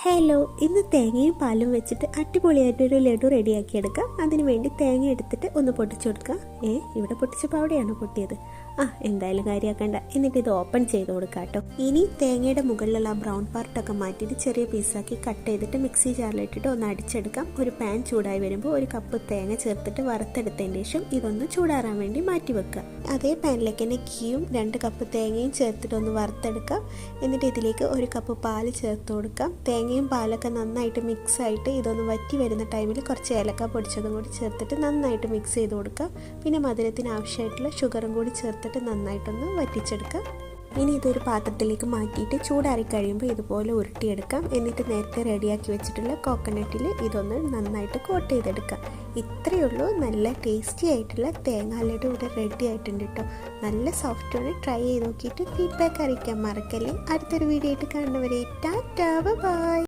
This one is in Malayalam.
ഹലോ, ഇന്ന് തേങ്ങയും പാലും വെച്ചിട്ട് അടിപൊളിയായിട്ടൊരു ലഡു റെഡിയാക്കിയെടുക്കാം. അതിന് വേണ്ടി തേങ്ങ എടുത്തിട്ട് ഒന്ന് പൊട്ടിച്ചു കൊടുക്കാം. ഇവിടെ പൊട്ടിച്ചപ്പോൾ അവിടെയാണോ പൊട്ടിയത്? എന്തായാലും കാര്യമാക്കണ്ട. എന്നിട്ട് ഇത് ഓപ്പൺ ചെയ്ത് കൊടുക്കാം കേട്ടോ. ഇനി തേങ്ങയുടെ മുകളിലുള്ള ബ്രൗൺ പാർട്ടൊക്കെ മാറ്റിയിട്ട് ചെറിയ പീസാക്കി കട്ട് ചെയ്തിട്ട് മിക്സി ജാറിലിട്ടിട്ട് ഒന്ന് അടിച്ചെടുക്കാം. ഒരു പാൻ ചൂടായി വരുമ്പോൾ ഒരു കപ്പ് തേങ്ങ ചേർത്തിട്ട് വറുത്തെടുത്തതിന് ശേഷം ഇതൊന്ന് ചൂടാറാൻ വേണ്ടി മാറ്റി വെക്കുക. അതേ പാനിലേക്ക് തന്നെ ഗീയും 2 കപ്പ് തേങ്ങയും ചേർത്തിട്ട് ഒന്ന് വറുത്തെടുക്കാം. എന്നിട്ട് ഇതിലേക്ക് 1 കപ്പ് പാല് ചേർത്ത് കൊടുക്കാം. തേങ്ങയും പാലൊക്കെ നന്നായിട്ട് മിക്സ് ആയിട്ട് ഇതൊന്ന് വറ്റി വരുന്ന ടൈമിൽ കുറച്ച് ഏലക്ക പൊടിച്ചതും കൂടി ചേർത്തിട്ട് നന്നായിട്ട് മിക്സ് ചെയ്ത് കൊടുക്കാം. പിന്നെ മധുരത്തിന് ആവശ്യമായിട്ടുള്ള ഷുഗറും കൂടി ചേർത്തിട്ട് നന്നായിട്ടൊന്ന് വറ്റിച്ചെടുക്കാം. ഇനി ഇതൊരു പാത്രത്തിലേക്ക് മാറ്റിയിട്ട് ചൂടാറി കഴിയുമ്പോൾ ഇതുപോലെ ഉരുട്ടിയെടുക്കാം. എന്നിട്ട് നേരത്തെ റെഡിയാക്കി വെച്ചിട്ടുള്ള കോക്കനട്ടിൽ ഇതൊന്ന് നന്നായിട്ട് കോട്ട് ചെയ്തെടുക്കാം. ഇത്രയേ ഉള്ളൂ. നല്ല ടേസ്റ്റി ആയിട്ടുള്ള തേങ്ങാ ലഡു ഇവിടെ റെഡി ആയിട്ടുണ്ട് കേട്ടോ. നല്ല സോഫ്റ്റാണ്. ട്രൈ ചെയ്ത് നോക്കിയിട്ട് ഫീഡ്ബാക്ക് അറിയിക്കാൻ മറക്കല്ലേ. അടുത്തൊരു വീഡിയോ ആയിട്ട് കാണുന്നവരെ ടാറ്റാ ബൈ.